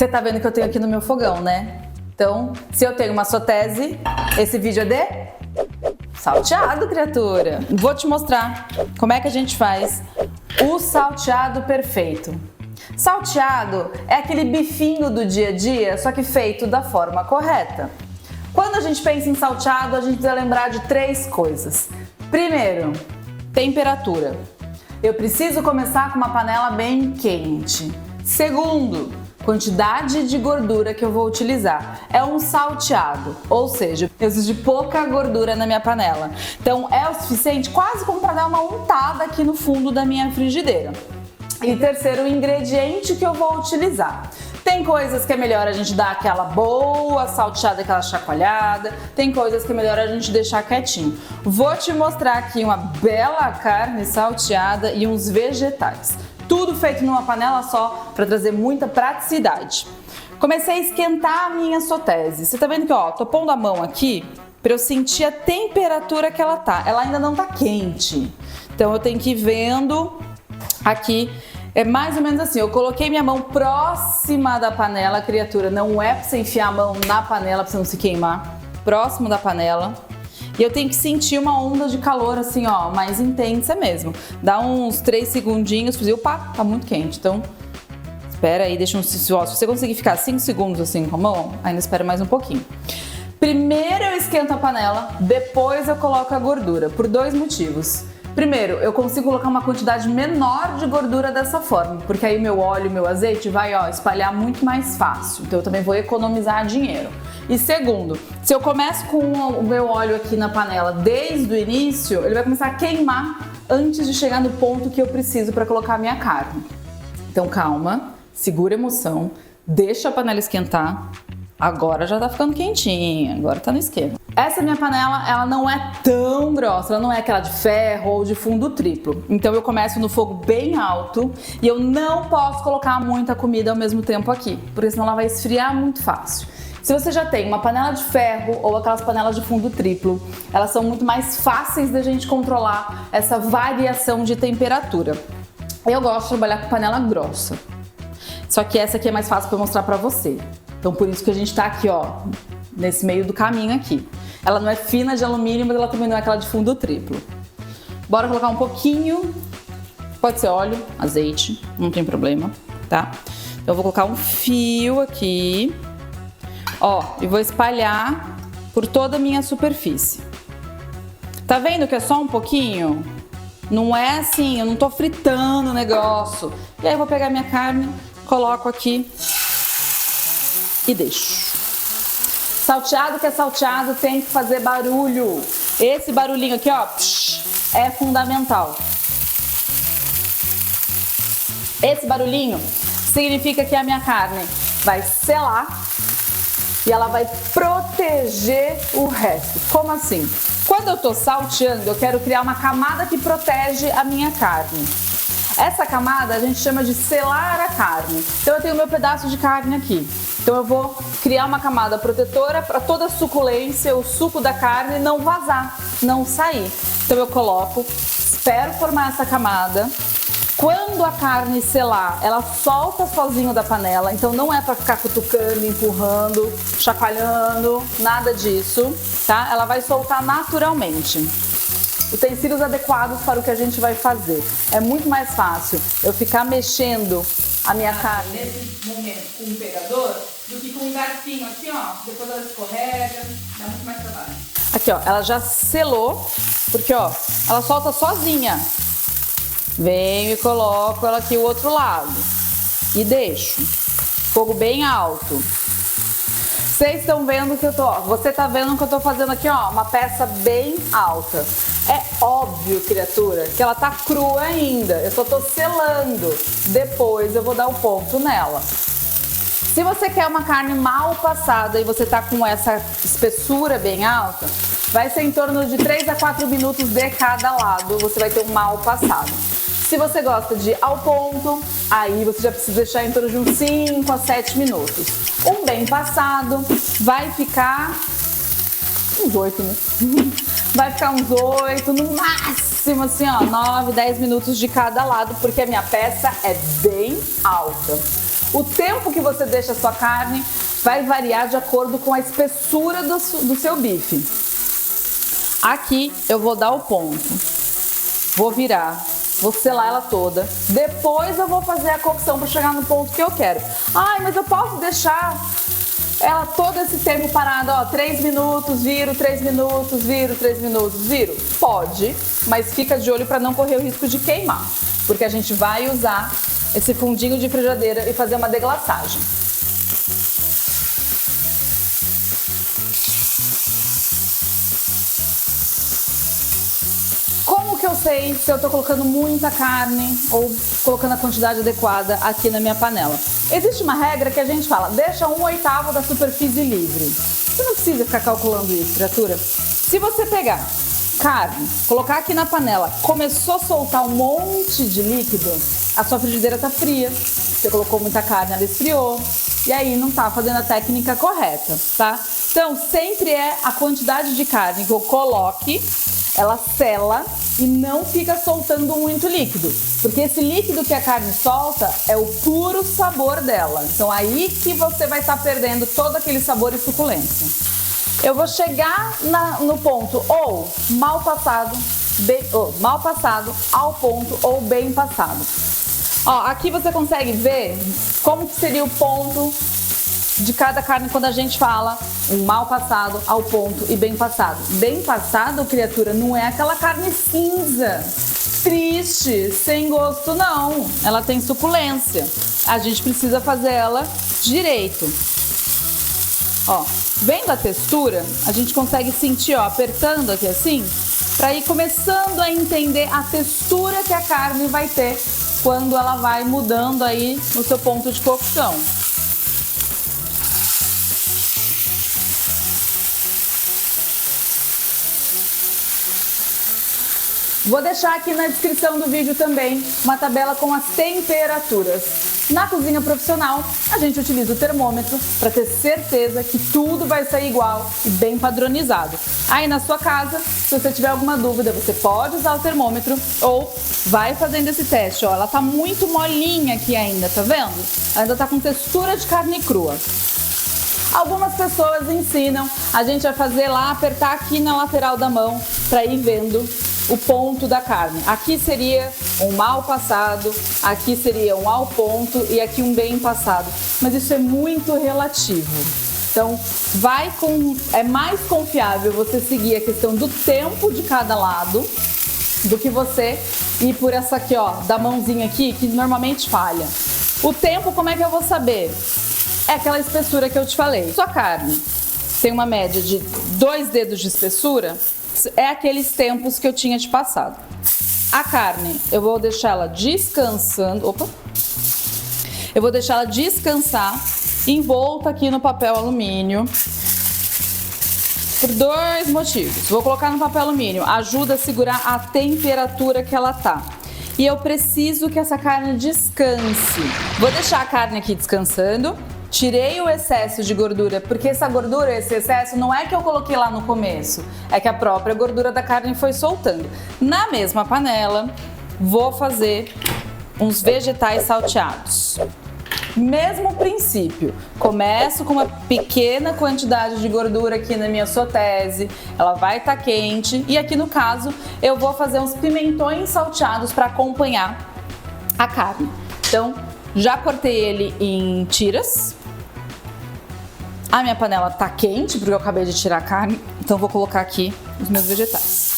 Você tá vendo que eu tenho aqui no meu fogão, né? Então, se eu tenho uma sotese, esse vídeo é de salteado, criatura. Vou te mostrar como é que a gente faz o salteado perfeito. Salteado é aquele bifinho do dia a dia, só que feito da forma correta. Quando a gente pensa em salteado, a gente precisa lembrar de 3 coisas. Primeiro, temperatura. Eu preciso começar com uma panela bem quente. Segundo, quantidade de gordura que eu vou utilizar. É um salteado, ou seja, eu preciso de pouca gordura na minha panela. Então é o suficiente quase como para dar uma untada aqui no fundo da minha frigideira. E terceiro, o ingrediente que eu vou utilizar. Tem coisas que é melhor a gente dar aquela boa salteada, aquela chacoalhada. Tem coisas que é melhor a gente deixar quietinho. Vou te mostrar aqui uma bela carne salteada e uns vegetais. Tudo feito numa panela só para trazer muita praticidade. Comecei a esquentar a minha sotese. Você tá vendo que tô pondo a mão aqui para eu sentir a temperatura que ela tá. Ela ainda não tá quente. Então eu tenho que ir vendo aqui. É mais ou menos assim, eu coloquei minha mão próxima da panela, criatura. Não é pra você enfiar a mão na panela pra você não se queimar. Próximo da panela. E eu tenho que sentir uma onda de calor assim, mais intensa mesmo. Dá uns 3 segundinhos, opa, tá muito quente. Então, espera aí, deixa se você conseguir ficar 5 segundos assim com a mão, ainda espera mais um pouquinho. Primeiro eu esquento a panela, depois eu coloco a gordura, por 2 motivos. Primeiro, eu consigo colocar uma quantidade menor de gordura dessa forma, porque aí o meu óleo, o meu azeite vai espalhar muito mais fácil, então eu também vou economizar dinheiro. E segundo, se eu começo com o meu óleo aqui na panela desde o início, ele vai começar a queimar antes de chegar no ponto que eu preciso para colocar a minha carne. Então calma, segura a emoção, deixa a panela esquentar. Agora já tá ficando quentinha, agora tá no esquema. Essa minha panela, ela não é tão grossa, ela não é aquela de ferro ou de fundo triplo. Então eu começo no fogo bem alto e eu não posso colocar muita comida ao mesmo tempo aqui, porque senão ela vai esfriar muito fácil. Se você já tem uma panela de ferro ou aquelas panelas de fundo triplo, elas são muito mais fáceis da gente controlar essa variação de temperatura. Eu gosto de trabalhar com panela grossa, só que essa aqui é mais fácil para mostrar para você. Então por isso que a gente tá aqui, nesse meio do caminho aqui. Ela não é fina de alumínio, mas ela também não é aquela de fundo triplo. Bora colocar um pouquinho, pode ser óleo, azeite, não tem problema, tá? Então eu vou colocar um fio aqui, e vou espalhar por toda a minha superfície. Tá vendo que é só um pouquinho? Não é assim, eu não tô fritando o negócio. E aí eu vou pegar minha carne, coloco aqui e deixo. Salteado que é salteado tem que fazer barulho. Esse barulhinho aqui, é fundamental. Esse barulhinho significa que a minha carne vai selar e ela vai proteger o resto. Como assim? Quando eu tô salteando, eu quero criar uma camada que protege a minha carne. Essa camada a gente chama de selar a carne. Então eu tenho o meu pedaço de carne aqui. Então eu vou criar uma camada protetora para toda a suculência, o suco da carne não vazar, não sair. Então eu coloco, espero formar essa camada. Quando a carne selar, ela solta sozinho da panela, então não é para ficar cutucando, empurrando, chacoalhando, nada disso, tá? Ela vai soltar naturalmente. Utensílios adequados para o que a gente vai fazer. É muito mais fácil eu ficar mexendo a minha carne nesse momento com um pegador do que com um garfinho aqui, depois ela escorrega, dá muito mais trabalho. Aqui, ela já selou, porque, ela solta sozinha. Venho e coloco ela aqui o outro lado e deixo. Fogo bem alto. Vocês estão vendo que você tá vendo que eu tô fazendo aqui, uma peça bem alta. É óbvio, criatura, que ela tá crua ainda. Eu só tô selando. Depois eu vou dar o ponto nela. Se você quer uma carne mal passada e você tá com essa espessura bem alta, vai ser em torno de 3 a 4 minutos de cada lado. Você vai ter um mal passado. Se você gosta de ao ponto, aí você já precisa deixar em torno de uns 5 a 7 minutos. Um bem passado vai ficar uns 8, né? Vai ficar uns 8, no máximo assim, 9, 10 minutos de cada lado, porque a minha peça é bem alta. O tempo que você deixa a sua carne vai variar de acordo com a espessura do seu bife. Aqui eu vou dar o ponto, vou virar, vou selar ela toda, depois eu vou fazer a cocção para chegar no ponto que eu quero. Ai, mas eu posso deixar ela todo esse tempo parada, ó, 3 minutos, viro, 3 minutos, viro, 3 minutos, viro? Pode, mas fica de olho para não correr o risco de queimar, porque a gente vai usar esse fundinho de frigideira e fazer uma deglaçagem. Como que eu sei se eu tô colocando muita carne ou colocando a quantidade adequada aqui na minha panela? Existe uma regra que a gente fala, deixa 1/8 da superfície livre. Você não precisa ficar calculando isso, criatura. Se você pegar carne, colocar aqui na panela, começou a soltar um monte de líquido, a sua frigideira tá fria, você colocou muita carne, ela esfriou, e aí não tá fazendo a técnica correta, tá? Então, sempre é a quantidade de carne que eu coloque, ela sela e não fica soltando muito líquido, porque esse líquido que a carne solta é o puro sabor dela. Então aí que você vai estar perdendo todo aquele sabor e suculência. Eu vou chegar no ponto ou mal passado, mal passado, ao ponto ou bem passado. Ó, aqui você consegue ver como que seria o ponto de cada carne quando a gente fala um mal passado, ao ponto e bem passado. Bem passado, criatura, não é aquela carne cinza, triste, sem gosto, não. Ela tem suculência. A gente precisa fazer ela direito. Ó, vendo a textura, a gente consegue sentir, ó, apertando aqui assim, para ir começando a entender a textura que a carne vai ter quando ela vai mudando aí no seu ponto de cocção. Vou deixar aqui na descrição do vídeo também uma tabela com as temperaturas. Na cozinha profissional, a gente utiliza o termômetro para ter certeza que tudo vai sair igual e bem padronizado. Aí na sua casa, se você tiver alguma dúvida, você pode usar o termômetro ou vai fazendo esse teste. Ó, ela tá muito molinha aqui ainda, tá vendo? Ainda tá com textura de carne crua. Algumas pessoas ensinam a gente a fazer lá, apertar aqui na lateral da mão para ir vendo o ponto da carne. Aqui seria um mal passado, aqui seria um ao ponto e aqui um bem passado. Mas isso é muito relativo. Então, é mais confiável você seguir a questão do tempo de cada lado do que você ir por essa aqui, ó, da mãozinha aqui, que normalmente falha. O tempo, como é que eu vou saber? É aquela espessura que eu te falei. Sua carne tem uma média de 2 dedos de espessura, é aqueles tempos que eu tinha te passado. A carne, eu vou deixar ela descansando. Opa! Eu vou deixar ela descansar envolta aqui no papel alumínio por 2 motivos. Vou colocar no papel alumínio, ajuda a segurar a temperatura que ela tá. E eu preciso que essa carne descanse. Vou deixar a carne aqui descansando. Tirei o excesso de gordura, porque essa gordura, esse excesso, não é que eu coloquei lá no começo, é que a própria gordura da carne foi soltando. Na mesma panela, vou fazer uns vegetais salteados. Mesmo princípio, começo com uma pequena quantidade de gordura aqui na minha sotese, ela vai estar quente e aqui no caso eu vou fazer uns pimentões salteados para acompanhar a carne. Então, já cortei ele em tiras. A minha panela tá quente porque eu acabei de tirar a carne, então vou colocar aqui os meus vegetais.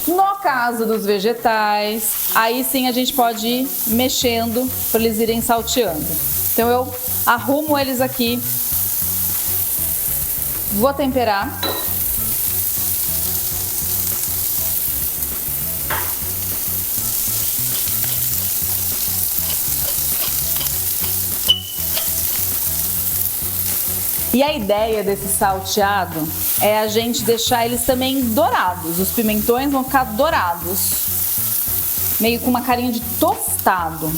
No caso dos vegetais, aí sim a gente pode ir mexendo para eles irem salteando. Então eu arrumo eles aqui, vou temperar. E a ideia desse salteado é a gente deixar eles também dourados. Os pimentões vão ficar dourados, meio com uma carinha de tostado.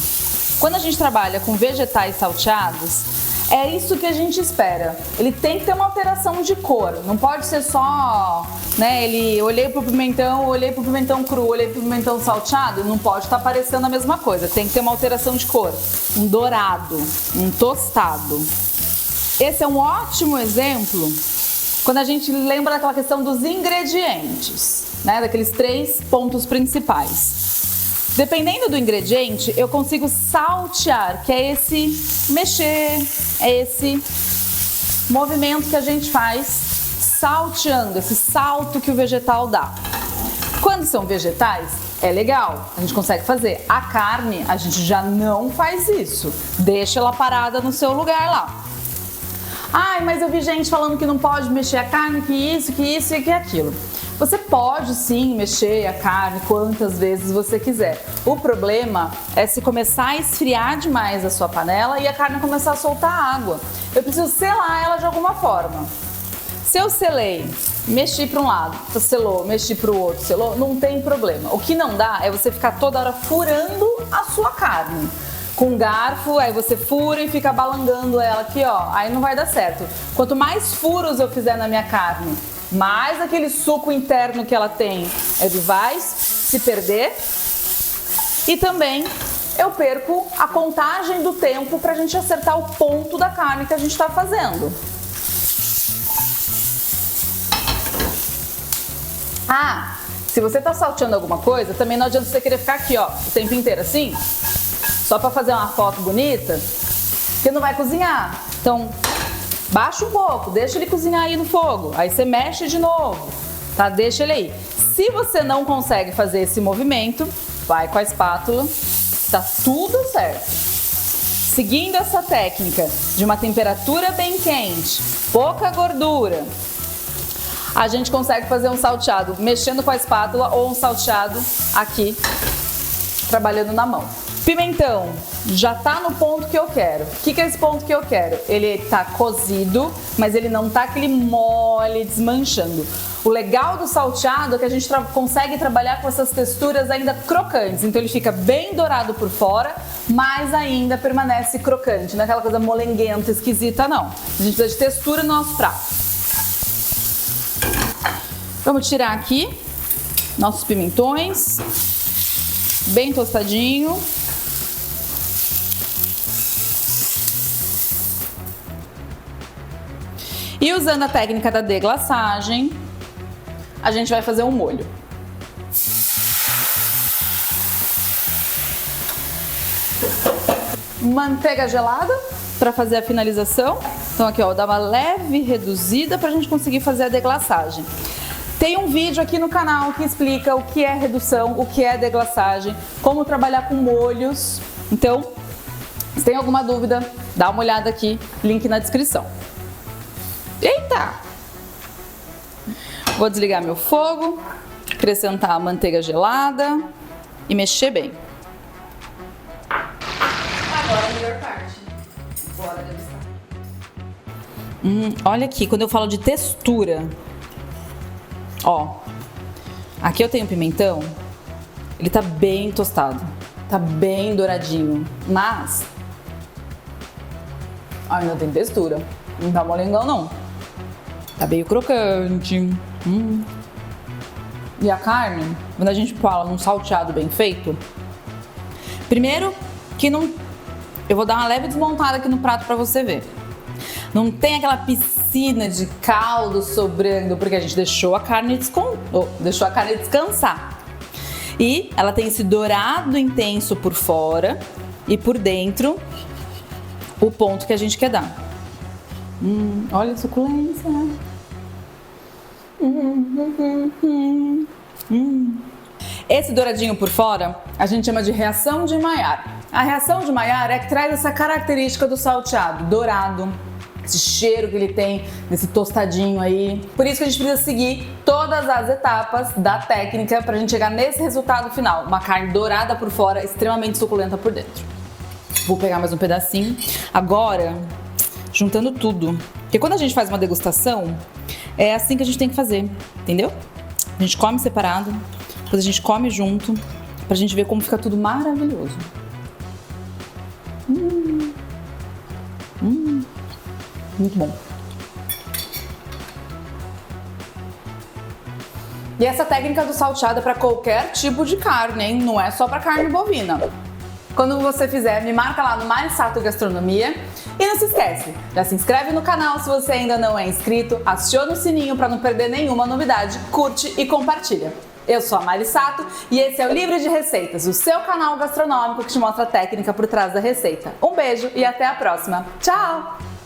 Quando a gente trabalha com vegetais salteados, É isso que a gente espera. Ele tem que ter uma alteração de cor. Não pode ser só, né? Olhei pro pimentão cru, olhei pro pimentão salteado. Não pode estar parecendo a mesma coisa. Tem que ter uma alteração de cor. Um dourado, um tostado. Esse é um ótimo exemplo quando a gente lembra daquela questão dos ingredientes, né? Daqueles 3 pontos principais. Dependendo do ingrediente, eu consigo saltear, que é esse mexer, é esse movimento que a gente faz salteando, esse salto que o vegetal dá. Quando são vegetais, é legal, a gente consegue fazer. A carne, a gente já não faz isso, deixa ela parada no seu lugar lá. Ai, mas eu vi gente falando que não pode mexer a carne, que isso e que aquilo. Você pode sim mexer a carne quantas vezes você quiser. O problema é se começar a esfriar demais a sua panela e a carne começar a soltar água. Eu preciso selar ela de alguma forma. Se eu selei, mexi para um lado, selou, mexi para o outro, selou, não tem problema. O que não dá é você ficar toda hora furando a sua carne. Com um garfo, aí você fura e fica balangando ela aqui, ó. Aí não vai dar certo. Quanto mais furos eu fizer na minha carne, mais aquele suco interno que ela tem, ele vai se perder. E também eu perco a contagem do tempo pra gente acertar o ponto da carne que a gente tá fazendo. Ah, se você tá salteando alguma coisa, também não adianta você querer ficar aqui, ó, o tempo inteiro assim, só pra fazer uma foto bonita, porque não vai cozinhar. Então, baixa um pouco, deixa ele cozinhar aí no fogo, aí você mexe de novo, tá? Deixa ele aí. Se você não consegue fazer esse movimento, vai com a espátula, tá tudo certo. Seguindo essa técnica de uma temperatura bem quente, pouca gordura, a gente consegue fazer um salteado mexendo com a espátula ou um salteado aqui, trabalhando na mão. Pimentão, já tá no ponto que eu quero. O que é esse ponto que eu quero? Ele tá cozido, mas ele não tá aquele mole desmanchando. O legal do salteado é que a gente consegue trabalhar com essas texturas ainda crocantes. Então ele fica bem dourado por fora, mas ainda permanece crocante. Não é aquela coisa molenguenta, esquisita, não. A gente precisa de textura no nosso prato. Vamos tirar aqui nossos pimentões, bem tostadinho. E usando a técnica da deglaçagem, a gente vai fazer um molho. Manteiga gelada para fazer a finalização. Então aqui, ó, dá uma leve reduzida para a gente conseguir fazer a deglaçagem. Tem um vídeo aqui no canal que explica o que é redução, o que é deglaçagem, como trabalhar com molhos. Então, se tem alguma dúvida, dá uma olhada aqui, link na descrição. Eita! Vou desligar meu fogo, acrescentar a manteiga gelada e mexer bem. Agora a melhor parte. Bora degustar. Olha aqui, quando eu falo de textura, ó, aqui eu tenho pimentão, ele tá bem tostado, tá bem douradinho, mas ainda tem textura, não tá molengão não, tá meio crocante. E a carne, quando a gente fala num salteado bem feito, primeiro que não, eu vou dar uma leve desmontada aqui no prato pra você ver. Não tem aquela piscina de caldo sobrando, porque a gente deixou a carne descansar. E ela tem esse dourado intenso por fora e por dentro o ponto que a gente quer dar. Olha a suculência. Esse douradinho por fora a gente chama de reação de Maillard. A reação de Maillard é que traz essa característica do salteado, dourado, esse cheiro que ele tem, desse tostadinho aí. Por isso que a gente precisa seguir todas as etapas da técnica pra gente chegar nesse resultado final. Uma carne dourada por fora, extremamente suculenta por dentro. Vou pegar mais um pedacinho. Agora, juntando tudo. Porque quando a gente faz uma degustação, é assim que a gente tem que fazer, entendeu? A gente come separado, depois a gente come junto, pra gente ver como fica tudo maravilhoso. Muito bom. E essa técnica do salteado é para qualquer tipo de carne, hein? Não é só para carne bovina. Quando você fizer, me marca lá no Marisato Gastronomia. E não se esquece, já se inscreve no canal se você ainda não é inscrito, aciona o sininho para não perder nenhuma novidade, curte e compartilha. Eu sou a Marisato e esse é o Livre de Receitas, o seu canal gastronômico que te mostra a técnica por trás da receita. Um beijo e até a próxima. Tchau!